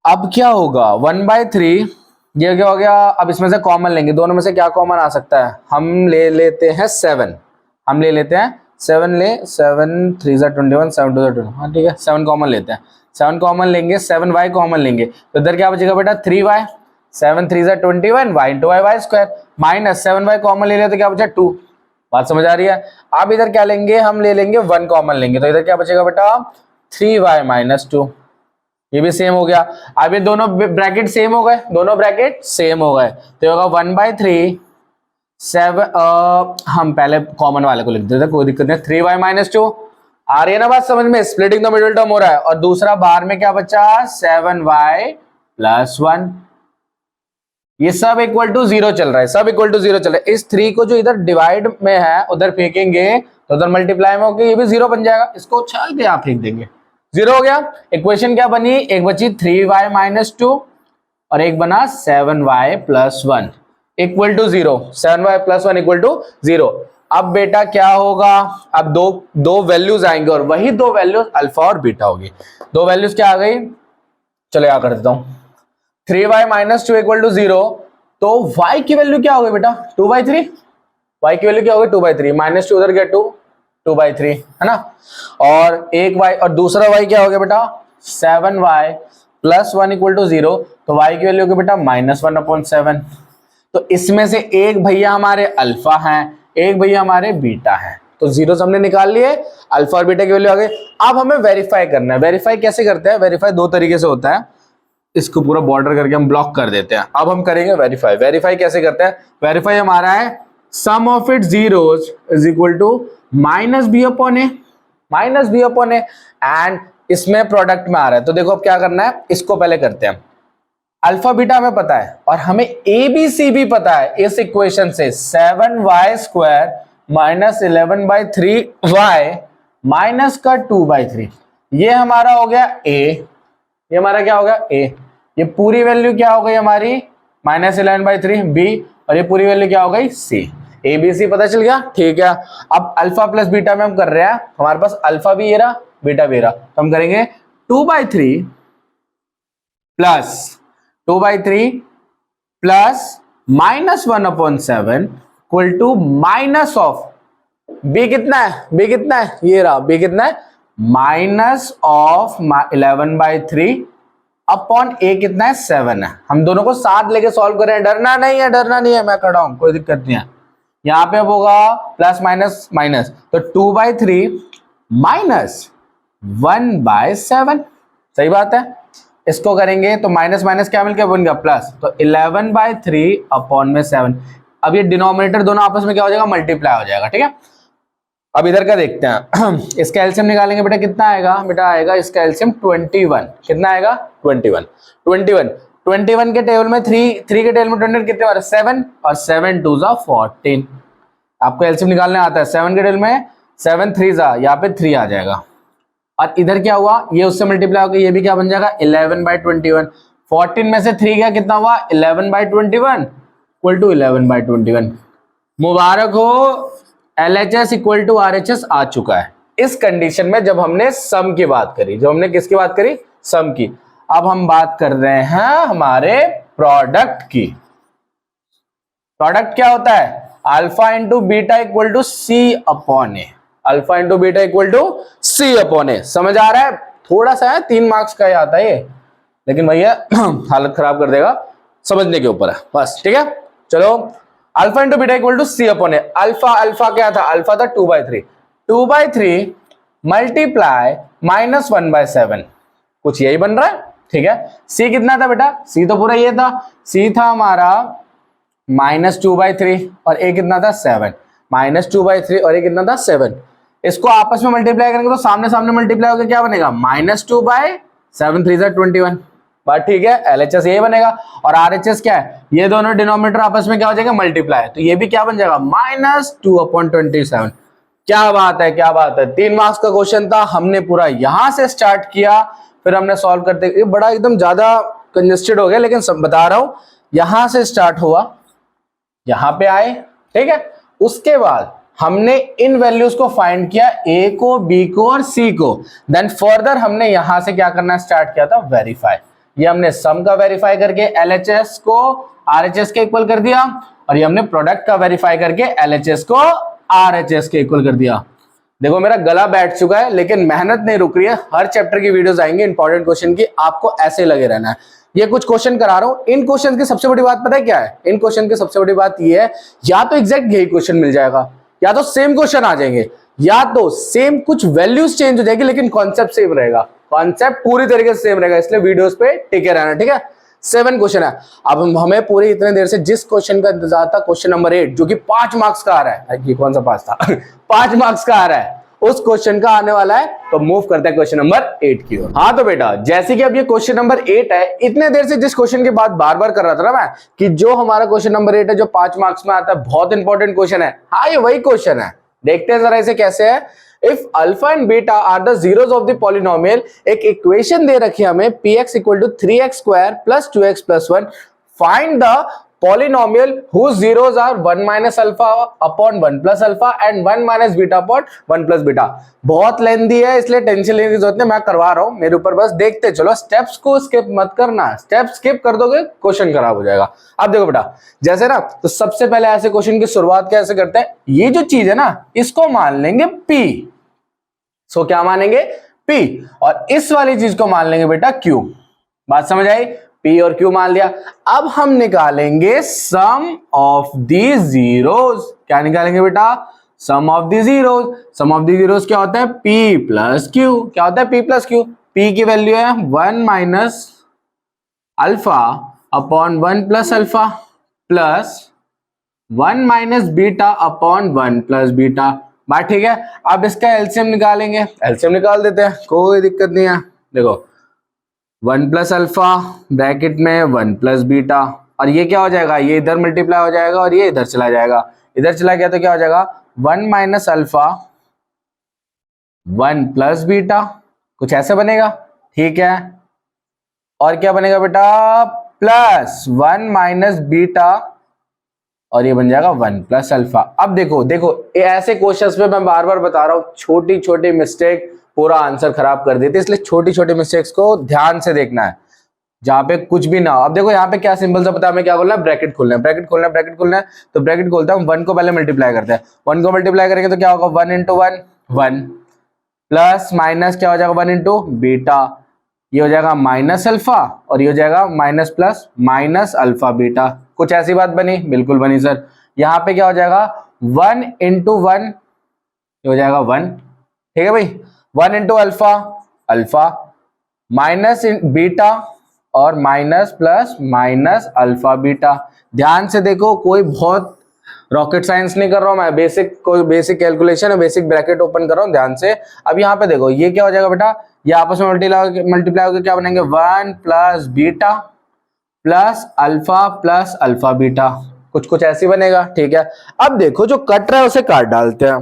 अब क्या होगा, 1/3 ये क्या हो गया, अब इसमें से कॉमन लेंगे, दोनों में से क्या कॉमन आ सकता है, हम ले लेते हैं 7, हम ले लेते हैं 7, ले 7 3 21 7 2 20, हाँ ठीक है, 7 कॉमन लेते हैं, 7 कॉमन लेंगे, 7y कॉमन लेंगे, तो इधर क्या बचेगा बेटा 3y, 7 3 21 y × y² minus 7y common ले लिया तो क्या बचा 2। बात समझ आ रही है। अब इधर क्या लेंगे, हम ले लेंगे 1 कॉमन लेंगे, तो इधर क्या बचेगा बेटा 3y - 2, ये भी सेम हो गया। अब ये दोनों ब्रैकेट सेम हो गए, दोनों ब्रैकेट सेम हो गए, तो होगा 1/3 7, हम पहले कॉमन वाले को लिख देते, कोई दिक्कत नहीं, 3y - 2। आ रही है ना बात समझ में, स्प्लिटिंग द मिडिल टर्म हो रहा है। और दूसरा बाहर में क्या बचा, 7y + 1, ये सब इक्वल टू 0 चल रहा है, सब इक्वल टू 0 चल रहा है। इस 3 को जो इधर डिवाइड में है उधर फेंकेंगे तो उधर मल्टीप्लाई में होकर ये भी 0 बन जाएगा, इसको उछाल के आप फेंक देंगे, 0 हो गया। इक्वेशन क्या बनी, एक बची 3y - 2 और एक बना 7y + 1 equal to 0, 7y + 1 equal to 0। अब बेटा क्या होगा, अब दो वैल्यूज आएंगे और वही दो वैल्यूज अल्फा और बीटा होगी। दो वैल्यूज क्या आ गई, चलो यहाँ कर देता हूं, 3y - 2 इक्वल टू 0, तो y की वैल्यू क्या होगी बेटा 2/3, y की वैल्यू क्या होगी 2/3, -2 उधर गया 2/3, है ना। और एक y और दूसरा y क्या हो गया बेटा 7y + 1 इक्वल टू 0, तो y की वैल्यू होगी बेटा -1/7। तो इसमें से एक भैया हमारे अल्फा हैं, एक भैया हमारे बीटा हैं, तो 0 हमने निकाल लिए, अल्फा और बीटा की वैल्यू आ गई। अब हमें वेरीफाई करना है, वेरीफाई कैसे करते हैं, वेरीफाई 2 तरीके से होता है, इसको पूरा बॉर्डर करके हम ब्लॉक कर देते हैं। अब हम करेंगे वेरीफाई। वेरीफाई कैसे करते हैं, वेरीफाई हमारा है sum of its zeros is equal to -b/a and इसमें प्रोडक्ट में आ रहा है। तो देखो अब क्या करना है, इसको पहले करते हैं, अल्फा बीटा हमें पता है और हमें ए बी सी भी पता है इस इक्वेशन से, 7y² माइनस 11/3y माइनस का 2/3, ये हमारा हो गया ए, ये हमारा क्या हो गया ए, ये पूरी वैल्यू क्या हो गई हमारी -11/3 बी, और ये पूरी वैल्यू क्या हो गई सी। ए बी सी पता चल गया, ठीक है। अब अल्फा प्लस बीटा में हम कर रहे हैं, हमारे पास अल्फा भी ये रहा बीटा भी रहा, तो हम करेंगे 2/3 plus 2/3 plus -1/7 equal to minus of B कितना है, बी कितना है, ये रहा बी कितना है माइनस ऑफ 11/3 अपॉन ए कितना है 7 है। हम दोनों को साथ लेके सॉल्व करें, डरना नहीं है, डरना नहीं है, मैं खड़ा हूं, कोई दिक्कत नहीं है। यहां पे अब होगा प्लस माइनस माइनस, तो 2/3 माइनस 1/7, सही बात है। इसको करेंगे तो माइनस माइनस क्या मिल गया, बन गया प्लस, तो 11/3 अपॉन में 7। अब ये डिनोमिनेटर दोनों आपस में क्या हो जाएगा, मल्टीप्लाई हो जाएगा, ठीक है। अब इधर का देखते हैं, इसका एलसीएम निकालेंगे बेटा, कितना आएगा बेटा, आएगा इसका एलसीएम 21, कितना आएगा 21 के टेबल में 3 के टेबल में 21 कितने बार 7, और 7 2 जा 14, आपको एलसीएम निकालने आता है। 7 के टेबल में 7 3 जा, यहाँ पे 3 आ जाएगा, और इधर क्या हुआ, ये उससे मल्टीप्लाई होकर ये भी क्या बन जाएगा 11/21, 14 में से 3 गया कितना हुआ 11/21 इक्वल टू 11/21। मुबारक हो, LHS इक्वल टू RHS आ चुका है इस कंडीशन में, जब हमने सम की बात करी, जब हमने किसकी बात करी, सम की। अब हम बात कर रहे हैं हमारे प्रोडक्ट की। प्रोडक्ट क्या होता है, alpha into beta equal to C upon A, alpha into beta equal to C upon A. समझ आ रहा है, थोड़ा सा है 3 मार्क्स का ही आता है ये, लेकिन भैया हालत खराब कर देगा, समझने के ऊपर है बस, ठीक है। चलो, alpha into beta equal to C upon A. Alpha क्या था, अल्फा था 2/3 मल्टीप्लाई -1/7, कुछ यही बन रहा है, ठीक है। सी कितना था बेटा, सी तो पूरा ये था, सी था हमारा -2/3 और ए कितना था 7, -2/3 और ए कितना था 7। इसको आपस में मल्टीप्लाई करेंगे तो सामने सामने मल्टीप्लाई होकर क्या बनेगा, -2/7 3 जा 21, बात ठीक है। LHS ये बनेगा, और RHS क्या है, ये दोनों डिनोमिनेटर आपस में क्या हो जाएगा मल्टीप्लाई, तो ये भी क्या बन जाएगा -2/27। क्या बात है, क्या बात है। 3 मार्क्स का क्वेश्चन था, हमने पूरा यहां से स्टार्ट किया, फिर हमने सॉल्व करते, ये बड़ा एकदम ज्यादा कंजेस्टेड हो गया, लेकिन सब बता रहा हूं, यहां से स्टार्ट हुआ, यहां पे आए, ठीक है। उसके बाद हमने इन वैल्यूज को फाइंड किया, ए को, बी को और सी को, देन फर्दर हमने यहां से क्या करना स्टार्ट किया था, वेरीफाई। ये हमने सम का वेरीफाई करके LHS को RHS के इक्वल कर दिया, और ये हमने प्रोडक्ट का वेरीफाई करके LHS को RHS के इक्वल कर दिया। देखो मेरा गला बैठ चुका है, लेकिन मेहनत नहीं रुक रही है, हर चैप्टर की वीडियोस आएंगे इंपॉर्टेंट क्वेश्चन की, आपको ऐसे लगे रहना है। ये कुछ क्वेश्चन करा रहा हूं, इन क्वेश्चन की सबसे बड़ी बात पता है क्या है, इन क्वेश्चन की सबसे बड़ी बात ये है, या तो एग्जैक्ट यही क्वेश्चन मिल जाएगा, या तो सेम क्वेश्चन आ जाएंगे, या तो सेम कुछ वैल्यूज चेंज हो जाएगी, लेकिन कॉन्सेप्ट सेम रहेगा, कॉन्सेप्ट पूरी तरीके से सेम रहेगा, इसलिए वीडियोस पे टिके रहना, ठीक है। 7 क्वेश्चन है। अब हमें पूरी इतने देर से जिस क्वेश्चन का इंतजार था, क्वेश्चन नंबर 8 जो कि 5 मार्क्स का आ रहा है, ये कौन सा 5 था 5 मार्क्स का आ रहा है, उस क्वेश्चन का आने वाला है, तो मूव करते हैं क्वेश्चन नंबर 8 की ओर। हाँ तो बेटा, जैसे कि अब ये क्वेश्चन नंबर 8 है, इतने देर से जिस क्वेश्चन की बात बार बार कर रहा था ना मैं, कि जो हमारा क्वेश्चन नंबर 8 है, जो 5 मार्क्स में आता है, बहुत इंपॉर्टेंट क्वेश्चन है। हाँ, ये वही क्वेश्चन है, देखते हैं जरा इसे कैसे है। If alpha and beta are the zeros of the polynomial, एक इक्वेशन दे रखी है हमें, px equal to 3x² plus 2x plus 1, find the polynomial whose zeros are 1 minus alpha upon 1 plus alpha and 1 minus beta upon 1 plus beta। बहुत लेंदी है, इसलिए टेंशन लेने की जरूरत नहीं, मैं करवा रहा हूं, मेरे ऊपर बस देखते चलो, स्टेप्स को स्किप मत करना, स्टेप स्किप कर दोगे क्वेश्चन खराब हो जाएगा। अब देखो बेटा, जैसे ना, तो सबसे पहले ऐसे क्वेश्चन की शुरुआत कैसे करते हैं, ये जो चीज है ना, इसको मान लेंगे P, सो क्या मानेंगे P, और इस वाली चीज को मान लेंगे बेटा Q। बात समझ आई, P और Q मान लिया। अब हम निकालेंगे सम ऑफ दी जीरोस। क्या निकालेंगे बेटा, sum of the zeros. Sum of the zeros क्या होता है, P प्लस Q। क्या होता है P प्लस Q, P की वैल्यू है 1 minus alpha upon 1 plus alpha plus 1 minus beta upon 1 plus beta. बात ठीक है। अब इसका एलसीएम निकालेंगे, एलसीएम निकाल देते हैं, कोई दिक्कत नहीं है। देखो वन प्लस अल्फा ब्रैकेट में वन प्लस बीटा, और ये क्या हो जाएगा, ये इधर मल्टीप्लाई हो जाएगा और ये इधर चला जाएगा, इधर चला गया तो क्या हो जाएगा one minus alpha one plus beta, कुछ ऐसा बनेगा, ठीक है। और क्या बनेगा बेटा, प्लस वन माइनस बीटा, और ये बन जाएगा वन प्लस अल्फा। अब देखो देखो ऐसे क्वेश्चंस पे मैं बार बार बता रहा हूं, छोटी छोटी मिस्टेक पूरा आंसर खराब कर देती है, इसलिए छोटी छोटी मिस्टेक्स को ध्यान से देखना है, जहां पे कुछ भी ना हो। अब देखो यहाँ पे क्या सिंपल सा पता है हमें क्या बोलना है, ब्रैकेट खोलना है, ब्रैकेट खोलना है, ब्रैकेट खोलना है, तो ब्रैकेट खोलता हूं, वन को पहले मल्टीप्लाई करते हैं, वन को मल्टीप्लाई करेंगे तो क्या होगा one into one one, plus minus क्या हो जाएगा वन इंटू बीटा, ये हो जाएगा माइनस अल्फा, और ये हो जाएगा minus plus minus alpha beta. कुछ ऐसी बात बनी, बिल्कुल बनी सर। यहाँ पे क्या हो जाएगा वन इंटू वन, ये हो जाएगा वन, ठीक है भाई, one into alpha alpha, minus beta और minus plus minus alpha beta. ध्यान से देखो, कोई बहुत रॉकेट साइंस नहीं कर रहा हूं मैं, बेसिक कोई बेसिक कैलकुलेशन है, बेसिक ब्रैकेट ओपन कर रहा हूं ध्यान से। अब यहाँ पे देखो ये क्या हो जाएगा बेटा, ये आपस में मल्टीप्लाई होकर क्या बनेंगे one plus beta plus alpha beta, कुछ कुछ ऐसी बनेगा, ठीक है। अब देखो जो कट रहा है उसे काट डालते हैं,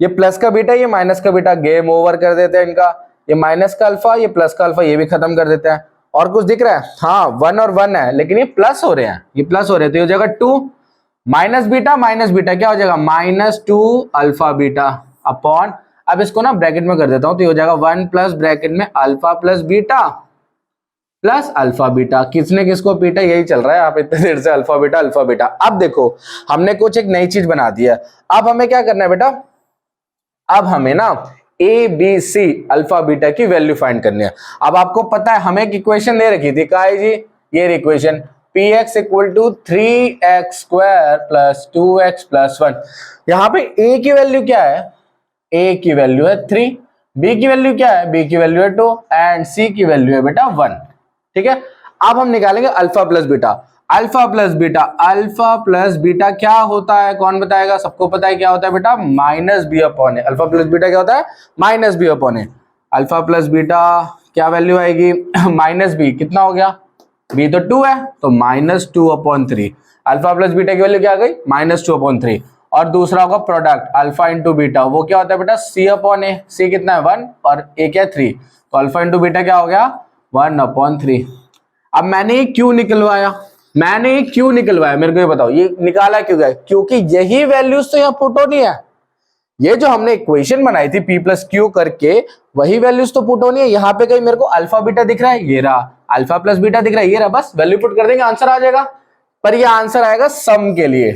ये प्लस का बीटा ये माइनस का बीटा, गेम ओवर कर देते हैं इनका, ये माइनस का अल्फा ये प्लस का अल्फा, ये भी खत्म कर देते हैं। और कुछ दिख रहा है, हाँ वन और वन है लेकिन ये प्लस हो रहे हैं, ये प्लस हो रहे हैं, तो ये हो जाएगा टू माइनस बीटा क्या हो जाएगा minus two alpha beta upon, अब इसको ना ब्रैकेट में कर देता हूं तो ये हो जाएगा वन प्लस ब्रैकेट में alpha plus beta plus alpha beta. किसने किसको पीटा, यही चल रहा है आप इतने देर से, अल्फा बीटा। अब देखो हमने कुछ एक नई चीज बना दी है, अब हमें क्या करना है बेटा, अब हमें ना A B C alpha beta की वैल्यू फाइंड करनी है। अब आपको पता है हमें एक इक्वेशन दे रखी थी, का है जी ये equation, P X equal to three X square plus two X plus one. यहाँ पे ए की वैल्यू क्या है, ए की वैल्यू है थ्री, बी की वैल्यू क्या है, बी की वैल्यू है टू, एंड सी की वैल्यू है बेटा वन, ठीक है। अब हम निकालेंगे alpha plus beta. Alpha plus beta क्या होता है, कौन बताएगा, सबको पता है क्या होता है बेटा, minus B upon A. Alpha plus beta क्या होता है, minus B upon A. Alpha plus beta क्या वैल्यू आएगी माइनस बी, कितना हो गया, बी तो टू है तो minus two upon three, alpha plus beta की वैल्यू क्या आ गई माइनस टू अपॉन थ्री। और दूसरा होगा प्रोडक्ट अल्फा इंटू बीटा, वो क्या होता है बेटा सी अपॉन ए, सी कितना है वन और ए क्या है थ्री, तो अल्फा इंटू बीटा क्या हो गया वन अपॉन थ्री। अब मैंने ये क्यों निकलवाया, मेरे को ये बताओ, ये निकाला क्यों गया, क्योंकि यही वैल्यूज तो यहाँ पुट होनी है, ये जो हमने इक्वेशन बनाई थी पी प्लस क्यू करके, वही वैल्यूज तो पुट होनी है। यहाँ पे कहीं मेरे को अल्फा बीटा दिख रहा है, ये रहा, अल्फा प्लस बीटा दिख रहा है, ये रहा, बस वैल्यू पुट कर देंगे आंसर आ जाएगा। पर ये आंसर आएगा सम के लिए,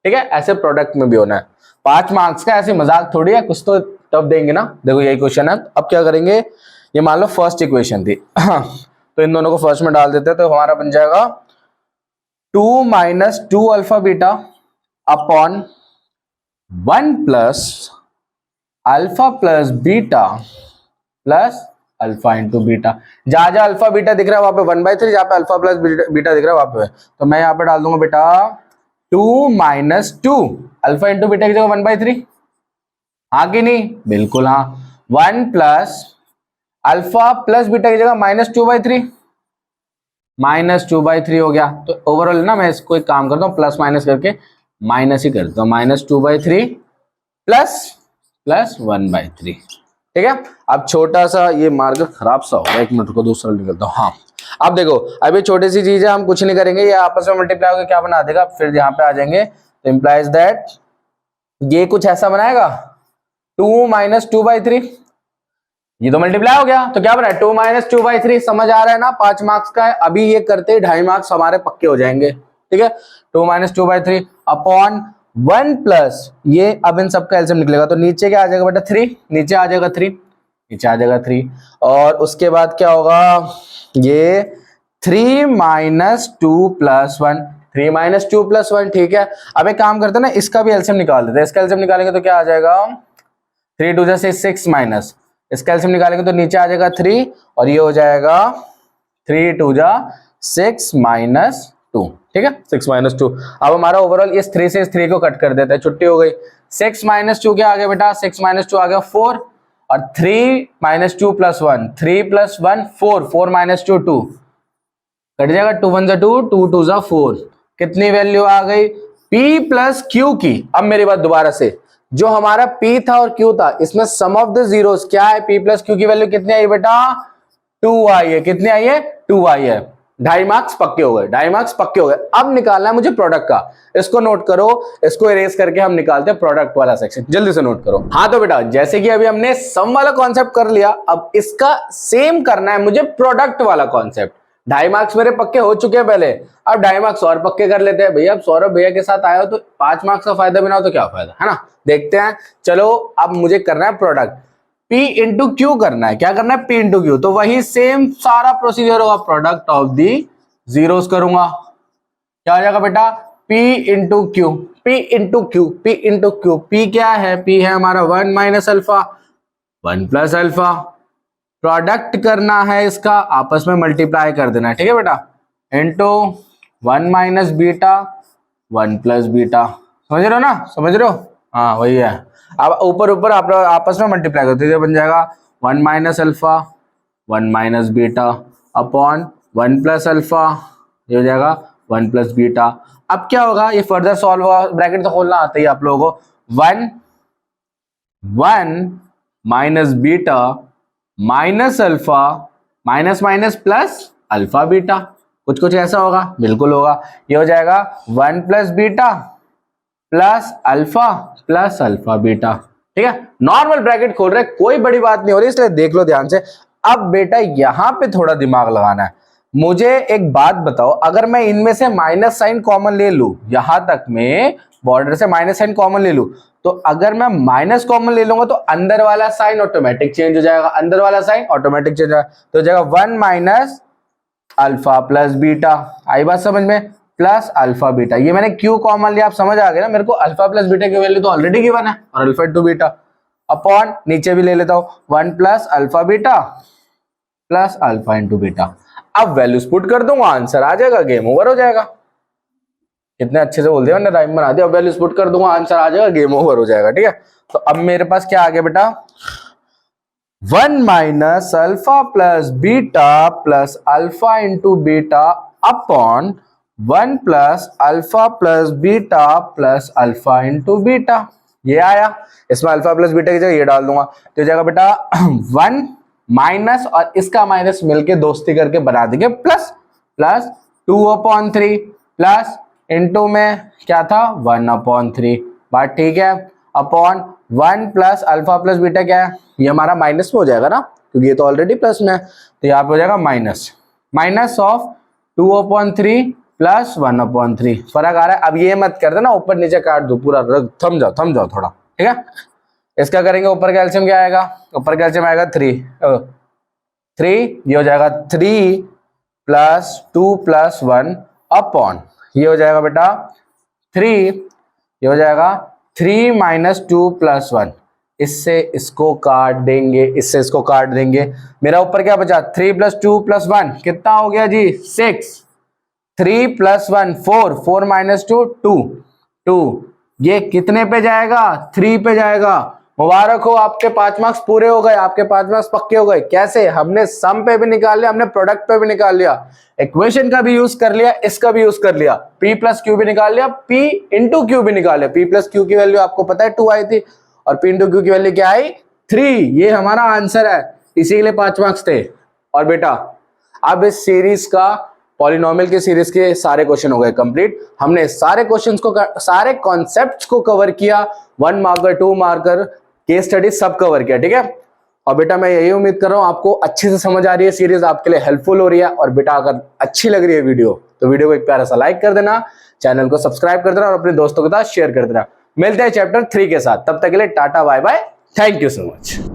ठीक है, ऐसे प्रोडक्ट में भी होना है। 5 मार्क्स का ऐसे मजाक थोड़ी है, कुछ तो टफ देंगे ना। देखो यही क्वेश्चन है, अब क्या करेंगे, ये मान लो फर्स्ट इक्वेशन थी तो इन दोनों को फर्स्ट में डाल देते हैं, तो हमारा बन जाएगा two minus two alpha beta upon one plus alpha plus beta plus alpha into beta. जहां जहां अल्फा बीटा दिख रहा है वहां पे वन बाई थ्री, जहां पे अल्फा प्लस बीटा दिख रहा है वहां पे, तो मैं यहाँ पे डाल दूंगा बेटा two minus two, alpha into beta की जगह वन बाई थ्री, हाँ कि नहीं, बिल्कुल हाँ, one plus alpha plus beta की जगह minus two by three, minus two by three हो गया। तो ओवरऑल ना मैं इसको एक काम करता हूँ, प्लस माइनस करके माइनस ही करता हूँ, minus two by three plus plus one by three, ठीक है। अब छोटा सा ये मार्कर खराब सा होगा, एक मिनट को दूसरा निकलता हूँ। हाँ अब देखो, अभी छोटी सी चीज है, हम कुछ नहीं करेंगे, ये आपस में मल्टीप्लाई होकर क्या बना देगा, फिर यहाँ पे आ जाएंगे, तो इंप्लाइज दैट ये कुछ ऐसा बनाएगा, two minus two by three, ये तो मल्टीप्लाई हो गया, तो क्या बना two minus two by three, समझ आ रहा है ना, 5 मार्क्स का है। अभी ये करते ही 2.5 मार्क्स हमारे पक्के हो जाएंगे, ठीक है। Two minus two by three upon one plus, ये अब इन सबका एलसीएम निकलेगा, तो नीचे क्या आ जाएगा बेटा थ्री, नीचे आ जाएगा थ्री, नीचे आ जाएगा थ्री, और उसके बाद क्या होगा, ये three minus two plus one, three minus two plus one, ठीक है। अब एक काम करते हैं ना, इसका भी एलसीएम निकाल देते हैं, इसका एलसीएम निकालेंगे तो क्या आ जाएगा, थ्री टू जैसे सिक्स माइनस, इसका एलसीएम निकालेंगे तो नीचे आ जाएगा थ्री, और ये हो जाएगा थ्री टू जा सिक्स माइनस टू, ठीक है, सिक्स माइनस टू। अब हमारा ओवरऑल इस थ्री से इस थ्री को कट कर देते हैं, छुट्टी हो गई। सिक्स माइनस टू क्या आ गया बेटा, सिक्स माइनस टू आ गया फोर, और 3 minus 2 plus 1, 3 plus 1 4, 4 minus 2 2, cut जाएगा 2 1 2, 2 2 4, कितनी वैल्यू आ गई P प्लस Q की। अब मेरी बात दोबारा से, जो हमारा P था और Q था इसमें सम ऑफ द जीरोस क्या है, P प्लस Q की वैल्यू कितनी आई बेटा 2 आई है, कितनी आई है 2 आई है। 2.5 मार्क्स पक्के हो गए, 2.5 मार्क्स पक्के हो गए। अब निकालना है मुझे प्रोडक्ट का, इसको नोट करो, इसको इरेज करके हम निकालते हैं प्रोडक्ट वाला सेक्शन, जल्दी से नोट करो। हाँ तो बेटा जैसे कि अभी हमने सम वाला कॉन्सेप्ट कर लिया, अब इसका सेम करना है मुझे प्रोडक्ट वाला कॉन्सेप्ट। 2.5 मार्क्स मेरे पक्के हो चुके हैं पहले, अब 2.5 मार्क्स और पक्के कर लेते हैं। भैया अब सौरभ भैया के साथ आया हो तो 5 मार्क्स का फायदा भी ना हो तो क्या फायदा, है ना। देखते हैं, चलो अब मुझे करना है प्रोडक्ट, P इंटू क्यू करना है। क्या करना है P इंटू क्यू, तो वही सेम सारा प्रोसीजर होगा, प्रोडक्ट ऑफ दी जीरोस करूंगा। क्या हो जाएगा बेटा P into Q, P into Q, P into Q. P क्या है, P है हमारा 1 minus alpha 1 plus alpha. Product करना है इसका, आपस में मल्टीप्लाई कर देना है, ठीक है बेटा, into 1 minus beta 1 plus beta. समझ रहे हो ना, समझ रहे हो, हाँ वही है। अब ऊपर ऊपर आप आपस में मल्टीप्लाई करते हैं, बन जाएगा 1 minus alpha 1 minus beta upon 1 plus alpha, ये हो जाएगा 1 प्लस बीटा। अब क्या होगा, ये फर्दर सॉल्व होगा, ब्रैकेट तो खोलना आता ही आप लोगों को। 1 minus beta minus alpha minus minus plus alpha beta, कुछ कुछ ऐसा होगा, बिल्कुल होगा। ये हो जाएगा 1 plus beta plus alpha beta, ठीक है। नॉर्मल ब्रैकेट खोल रहे, कोई बड़ी बात नहीं हो रही, इसलिए देख लो ध्यान से। अब बेटा यहां पे थोड़ा दिमाग लगाना है। मुझे एक बात बताओ, अगर मैं इनमें से माइनस साइन कॉमन ले लूं, यहां तक में बॉर्डर से माइनस साइन कॉमन ले लूं, तो अगर मैं माइनस कॉमन ले लूंगा तो अंदर वाला साइन ऑटोमेटिक चेंज हो जाएगा, अंदर वाला साइन ऑटोमेटिक चेंज हो जाएगा, तो हो जाएगा 1 माइनस अल्फा प्लस बीटा। आई बात समझ में, प्लस अल्फा बीटा। ये मैंने क्यू कॉमन लिया, आप समझ आ गए ना, मेरे को अल्फा प्लस बीटा की वैल्यू तो ऑलरेडी गिवन है, और अल्फा टू बीटा अपॉन नीचे भी ले लेता हूं 1 plus alpha beta plus alpha into beta. अब वैल्यूज पुट कर दूंगा, आंसर आ जाएगा, गेम ओवर हो जाएगा। कितने अच्छे से बोल दिया मैंने, राइम बना दिया। अब वैल्यूज पुट कर दूंगा, आंसर आ जाएगा, गेम ओवर हो जाएगा, ठीक है। तो अब मेरे पास क्या आ गया बेटा, 1 minus alpha plus beta plus alpha into beta upon 1 plus alpha plus beta plus alpha into beta. ये आया, इसमें अल्फा प्लस बीटा की जगह ये डाल दूंगा, तो जाएगा बेटा 1 माइनस और इसका माइनस मिलके दोस्ती करके बना देंगे प्लस, प्लस 2/3 प्लस इंटू में क्या था 1/3, बात ठीक है, upon 1 plus alpha plus beta क्या है, ये हमारा माइनस में हो जाएगा ना, क्योंकि ये तो ऑलरेडी प्लस में है, तो यहाँ पे हो जाएगा माइनस ऑफ 2/3 प्लस 1/3। फर्क आ रहा है। अब ये मत कर देना ऊपर नीचे काट दो पूरा, थम जाओ थोड़ा, ठीक है। इसका करेंगे, ऊपर का एलसीएम क्या आएगा, ऊपर का एलसीएम आएगा 3, ये हो जाएगा 3 प्लस 2 प्लस 1 अपॉन, ये हो जाएगा बेटा 3, ये हो जाएगा 3 माइनस 2 प्लस 1, इससे इसको काट देंगे, इससे इसको काट देंगे। मेरा ऊपर क्या बचा 3 प्लस 2 प्लस 1 कितना हो गया जी 6, 3 प्लस 1 4 माइनस 2 2, ये कितने पे जाएगा 3 पे जाएगा। मुबारक हो, आपके 5 मार्क्स पूरे हो गए, आपके 5 मार्क्स पक्के हो गए। कैसे, हमने सम पे भी निकाल लिया, हमने प्रोडक्ट पे भी निकाल लिया, इक्वेशन का भी यूज कर लिया, इसका भी यूज कर लिया, P प्लस क्यू भी निकाल लिया, P इंटू क्यू भी निकाल लिया। P प्लस क्यू की वैल्यू आपको पता है 2 आई थी, और P इंटू क्यू की वैल्यू क्या आई 3, ये हमारा आंसर है, इसी के लिए 5 मार्क्स थे। और बेटा अब इस सीरीज का, पॉलिनोमियल के सीरीज के सारे क्वेश्चन हो गए कंप्लीट। हमने सारे क्वेश्चंस को, सारे कॉन्सेप्ट्स को कवर किया, 1 मार्कर 2 मार्कर केस स्टडी सब कवर किया, ठीक है। और बेटा मैं यही उम्मीद कर रहा हूं आपको अच्छे से समझ आ रही है सीरीज, आपके लिए हेल्पफुल हो रही है। और बेटा अगर अच्छी लग रही है वीडियो तो वीडियो को एक प्यारा सा लाइक कर देना, चैनल को सब्सक्राइब कर देना और अपने दोस्तों के साथ शेयर कर देना। मिलते हैं चैप्टर 3 के साथ, तब तक के लिए टाटा bye bye, thank you so much.